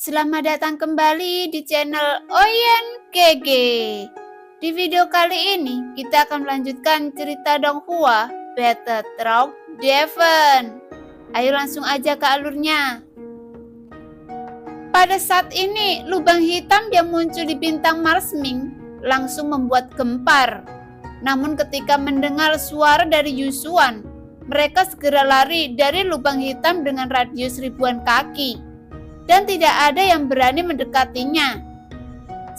Selamat datang kembali di channel Oyen GG. Di video kali ini kita akan melanjutkan cerita Donghua Battle Trout Devon. Ayo langsung aja ke alurnya. Pada saat ini lubang hitam yang muncul di bintang Marsming langsung membuat gempar. Namun ketika mendengar suara dari Yusuan, mereka segera lari dari lubang hitam dengan radius ribuan kaki. Dan tidak ada yang berani mendekatinya.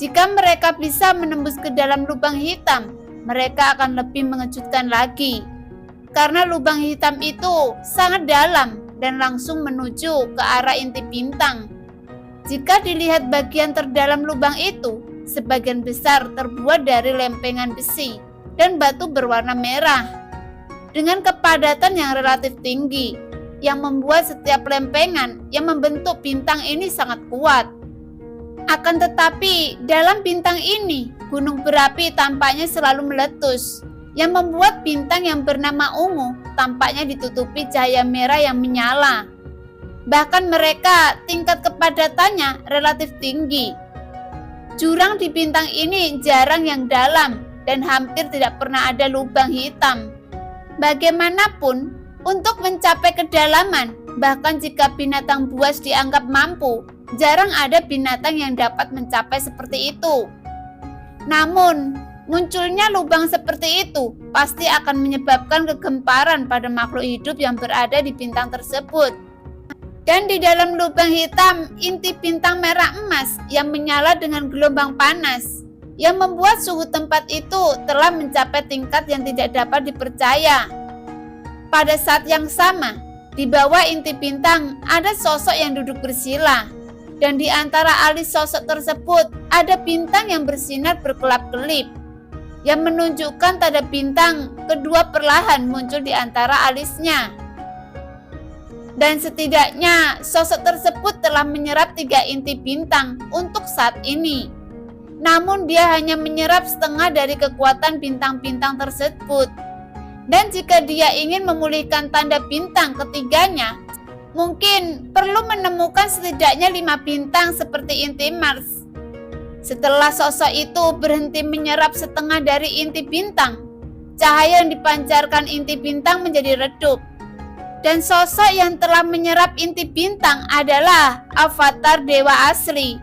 Jika mereka bisa menembus ke dalam lubang hitam, mereka akan lebih mengejutkan lagi. Karena lubang hitam itu sangat dalam dan langsung menuju ke arah inti bintang. Jika dilihat bagian terdalam lubang itu, sebagian besar terbuat dari lempengan besi dan batu berwarna merah. Dengan kepadatan yang relatif tinggi, yang membuat setiap lempengan yang membentuk bintang ini sangat kuat. Akan tetapi, dalam bintang ini, gunung berapi tampaknya selalu meletus, yang membuat bintang yang bernama ungu tampaknya ditutupi cahaya merah yang menyala. Bahkan mereka tingkat kepadatannya relatif tinggi. Jurang di bintang ini jarang yang dalam dan hampir tidak pernah ada lubang hitam. Bagaimanapun, untuk mencapai kedalaman, bahkan jika binatang buas dianggap mampu, jarang ada binatang yang dapat mencapai seperti itu. Namun, munculnya lubang seperti itu pasti akan menyebabkan kegemparan pada makhluk hidup yang berada di bintang tersebut. Dan di dalam lubang hitam, inti bintang merah emas yang menyala dengan gelombang panas, yang membuat suhu tempat itu telah mencapai tingkat yang tidak dapat dipercaya. Pada saat yang sama, di bawah inti bintang ada sosok yang duduk bersila, dan di antara alis sosok tersebut ada bintang yang bersinar berkelap-kelip, yang menunjukkan tanda bintang kedua perlahan muncul di antara alisnya. Dan setidaknya sosok tersebut telah menyerap 3 inti bintang untuk saat ini. Namun dia hanya menyerap setengah dari kekuatan bintang-bintang tersebut. Dan jika dia ingin memulihkan tanda bintang ketiganya, mungkin perlu menemukan setidaknya 5 bintang seperti inti Mars. Setelah sosok itu berhenti menyerap setengah dari inti bintang, cahaya yang dipancarkan inti bintang menjadi redup. Dan sosok yang telah menyerap inti bintang adalah avatar dewa asli.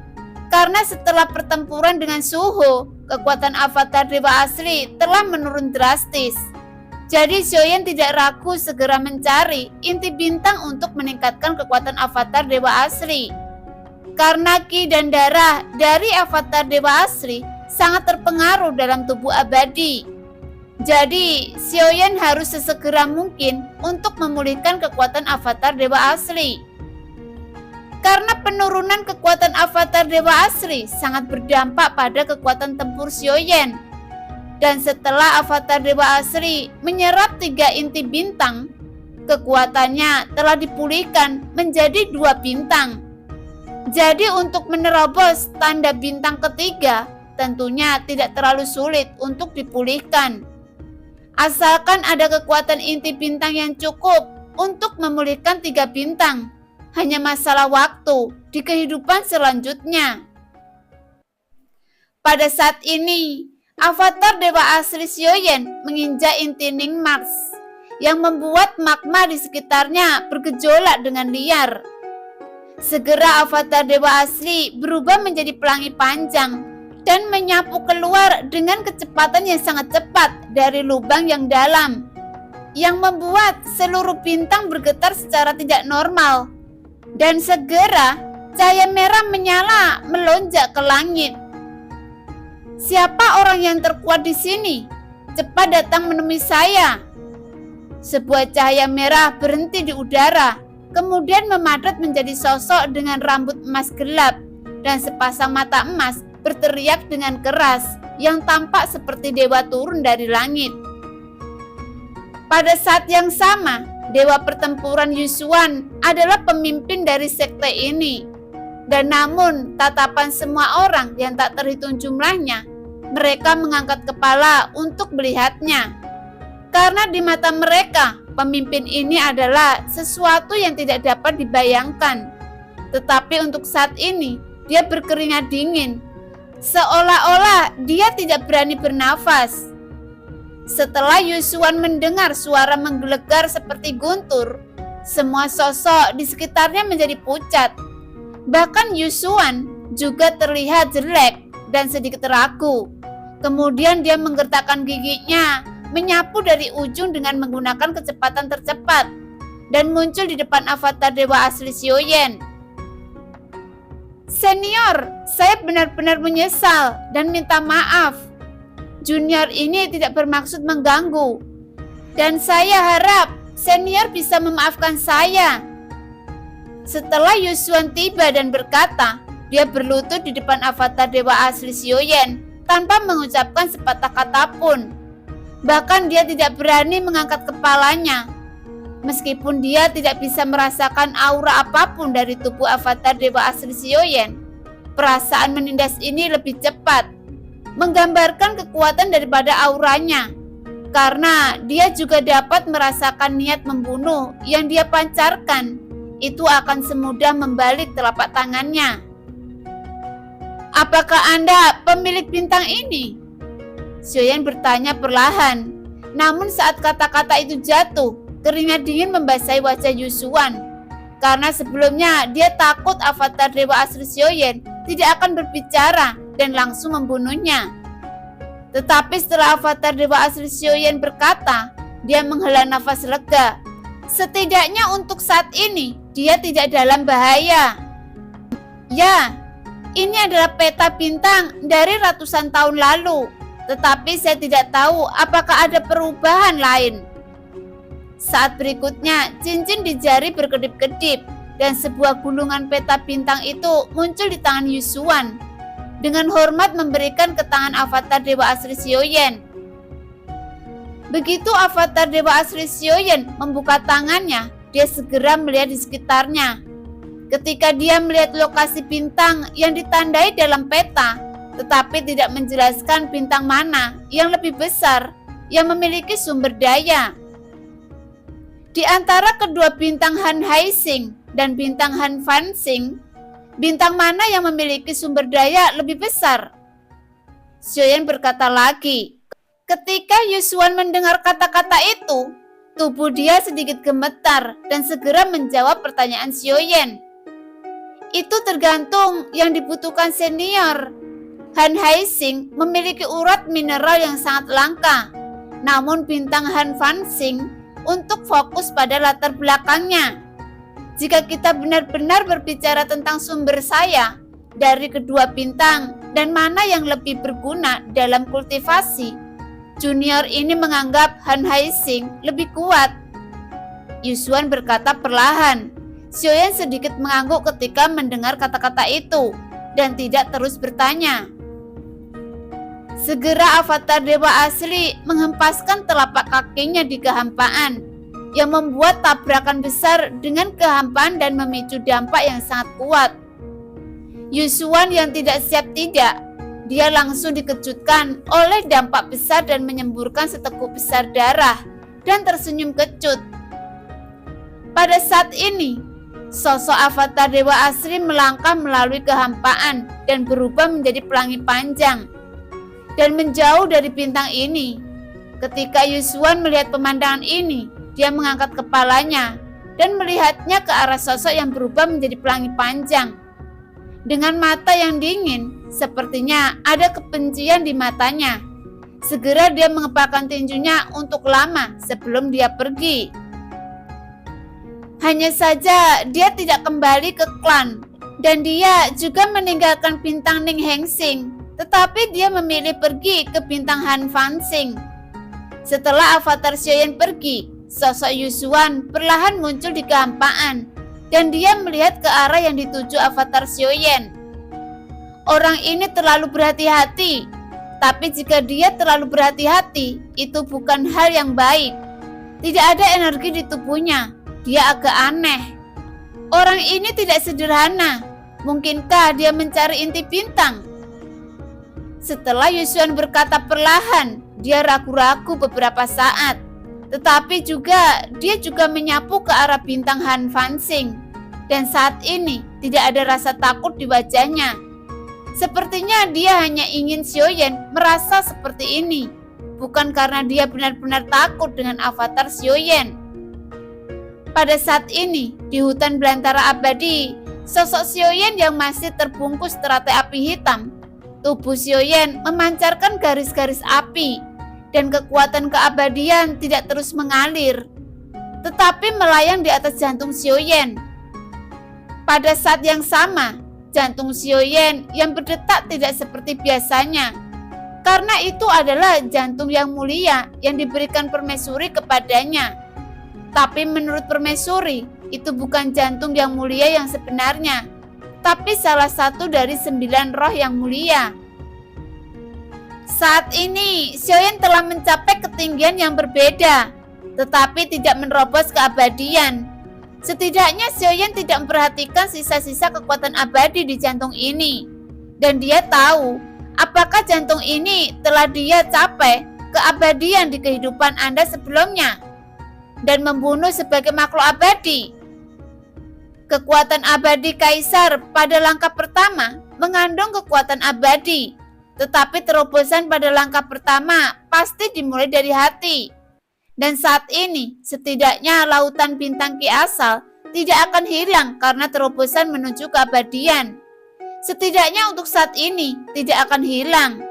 Karena setelah pertempuran dengan Suho, kekuatan avatar dewa asli telah menurun drastis. Jadi Xiaoyan tidak ragu segera mencari inti bintang untuk meningkatkan kekuatan avatar dewa asli. Karena ki dan darah dari avatar dewa asli sangat terpengaruh dalam tubuh abadi. Jadi Xiaoyan harus sesegera mungkin untuk memulihkan kekuatan avatar dewa asli. Karena penurunan kekuatan avatar dewa asli sangat berdampak pada kekuatan tempur Xiaoyan. Dan setelah avatar dewa asli menyerap 3 inti bintang, kekuatannya telah dipulihkan menjadi 2 bintang. Jadi untuk menerobos tanda bintang ketiga tentunya tidak terlalu sulit untuk dipulihkan. Asalkan ada kekuatan inti bintang yang cukup untuk memulihkan 3 bintang, hanya masalah waktu di kehidupan selanjutnya. Pada saat ini, avatar dewa asli Xiaoyan menginjak inti Ning Mars, yang membuat magma di sekitarnya bergejolak dengan liar. Segera avatar dewa asli berubah menjadi pelangi panjang dan menyapu keluar dengan kecepatan yang sangat cepat dari lubang yang dalam, yang membuat seluruh bintang bergetar secara tidak normal. Dan segera cahaya merah menyala melonjak ke langit. Siapa orang yang terkuat di sini? Cepat datang menemui saya. Sebuah cahaya merah berhenti di udara, kemudian memadat menjadi sosok dengan rambut emas gelap dan sepasang mata emas berteriak dengan keras yang tampak seperti dewa turun dari langit. Pada saat yang sama, dewa pertempuran Yusuan adalah pemimpin dari sekte ini. Dan namun tatapan semua orang yang tak terhitung jumlahnya, mereka mengangkat kepala untuk melihatnya. Karena di mata mereka, pemimpin ini adalah sesuatu yang tidak dapat dibayangkan. Tetapi untuk saat ini, dia berkeringat dingin, seolah-olah dia tidak berani bernafas. Setelah Yusuan mendengar suara menggelegar seperti guntur, semua sosok di sekitarnya menjadi pucat. Bahkan Yusuan juga terlihat jelek dan sedikit ragu. Kemudian dia menggertakkan giginya, menyapu dari ujung dengan menggunakan kecepatan tercepat, dan muncul di depan avatar dewa asli Xiaoyan. Senior, saya benar-benar menyesal dan minta maaf. Junior ini tidak bermaksud mengganggu, dan saya harap senior bisa memaafkan saya. Setelah Yusuan tiba dan berkata, dia berlutut di depan avatar dewa asli Xiaoyan tanpa mengucapkan sepatah kata pun. Bahkan dia tidak berani mengangkat kepalanya. Meskipun dia tidak bisa merasakan aura apapun dari tubuh avatar dewa asli Xiaoyan, perasaan menindas ini lebih cepat, menggambarkan kekuatan daripada auranya, karena dia juga dapat merasakan niat membunuh yang dia pancarkan. Itu akan semudah membalik telapak tangannya. Apakah Anda pemilik bintang ini? Xiaoyan bertanya perlahan. Namun saat kata-kata itu jatuh, keringat dingin membasahi wajah Yusuan. Karena sebelumnya dia takut avatar dewa asli Xiaoyan tidak akan berbicara dan langsung membunuhnya. Tetapi setelah avatar dewa asli Xiaoyan berkata, dia menghela nafas lega. Setidaknya untuk saat ini, dia tidak dalam bahaya. Ya, ini adalah peta bintang dari ratusan tahun lalu. Tetapi saya tidak tahu apakah ada perubahan lain. Saat berikutnya, cincin di jari berkedip-kedip dan sebuah gulungan peta bintang itu muncul di tangan Yusuan. Dengan hormat memberikan ke tangan avatar dewa asli Xiaoyan. Begitu avatar dewa asli Xiaoyan membuka tangannya, dia segera melihat di sekitarnya. Ketika dia melihat lokasi bintang yang ditandai dalam peta, tetapi tidak menjelaskan bintang mana yang lebih besar yang memiliki sumber daya. Di antara kedua bintang Han Haixing dan bintang Han Fanxing, bintang mana yang memiliki sumber daya lebih besar? Xiaoyan berkata lagi. Ketika Yusuan mendengar kata-kata itu, tubuh dia sedikit gemetar dan segera menjawab pertanyaan Xiaoyan. Itu tergantung yang dibutuhkan senior. Han Haixing memiliki urat mineral yang sangat langka, namun bintang Han Fanxing untuk fokus pada latar belakangnya. Jika kita benar-benar berbicara tentang sumber saya dari kedua bintang dan mana yang lebih berguna dalam kultivasi, junior ini menganggap Han Haixing lebih kuat. Yusuan berkata perlahan. Xiaoyan sedikit mengangguk ketika mendengar kata-kata itu dan tidak terus bertanya. Segera avatar dewa asli menghempaskan telapak kakinya di kehampaan yang membuat tabrakan besar dengan kehampaan dan memicu dampak yang sangat kuat. Yusuan yang tidak siap tidak, dia langsung dikejutkan oleh dampak besar dan menyemburkan seteguk besar darah dan tersenyum kecut. Pada saat ini, sosok avatar dewa asli melangkah melalui kehampaan dan berubah menjadi pelangi panjang dan menjauh dari bintang ini. Ketika Yusuan melihat pemandangan ini, dia mengangkat kepalanya dan melihatnya ke arah sosok yang berubah menjadi pelangi panjang. Dengan mata yang dingin, sepertinya ada kebencian di matanya. Segera dia mengepalkan tinjunya untuk lama sebelum dia pergi. Hanya saja dia tidak kembali ke klan, dan dia juga meninggalkan bintang Ning Hengxing, tetapi dia memilih pergi ke bintang Han Fanxing. Setelah avatar Xiaoyan pergi, sosok Yusuan perlahan muncul di kehampaan, dan dia melihat ke arah yang dituju avatar Xiaoyan. Orang ini terlalu berhati-hati, tapi jika dia terlalu berhati-hati, itu bukan hal yang baik. Tidak ada energi di tubuhnya. Dia agak aneh. Orang ini tidak sederhana. Mungkinkah dia mencari inti bintang? Setelah Yusuan berkata perlahan, dia ragu-ragu beberapa saat. Tetapi dia juga menyapu ke arah bintang Han Fanxing. Dan saat ini tidak ada rasa takut di wajahnya. Sepertinya dia hanya ingin Xiaoyan merasa seperti ini, bukan karena dia benar-benar takut dengan avatar Xiaoyan. Pada saat ini, di hutan belantara abadi, sosok Xiaoyan yang masih terbungkus teratai api hitam. Tubuh Xiaoyan memancarkan garis-garis api, dan kekuatan keabadian tidak terus mengalir, tetapi melayang di atas jantung Xiaoyan. Pada saat yang sama, jantung Xiaoyan yang berdetak tidak seperti biasanya, karena itu adalah jantung yang mulia yang diberikan permaisuri kepadanya. Tapi menurut permaisuri, itu bukan jantung yang mulia yang sebenarnya, tapi salah satu dari 9 roh yang mulia. Saat ini, Xiaoyan telah mencapai ketinggian yang berbeda, tetapi tidak menerobos keabadian. Setidaknya Xiaoyan tidak memperhatikan sisa-sisa kekuatan abadi di jantung ini. Dan dia tahu, apakah jantung ini telah dia capai keabadian di kehidupan Anda sebelumnya dan membunuh sebagai makhluk abadi. Kekuatan abadi Kaisar pada langkah pertama mengandung kekuatan abadi, tetapi terobosan pada langkah pertama pasti dimulai dari hati. Dan saat ini, setidaknya lautan bintang Ki asal tidak akan hilang karena terobosan menuju keabadian. Setidaknya untuk saat ini tidak akan hilang.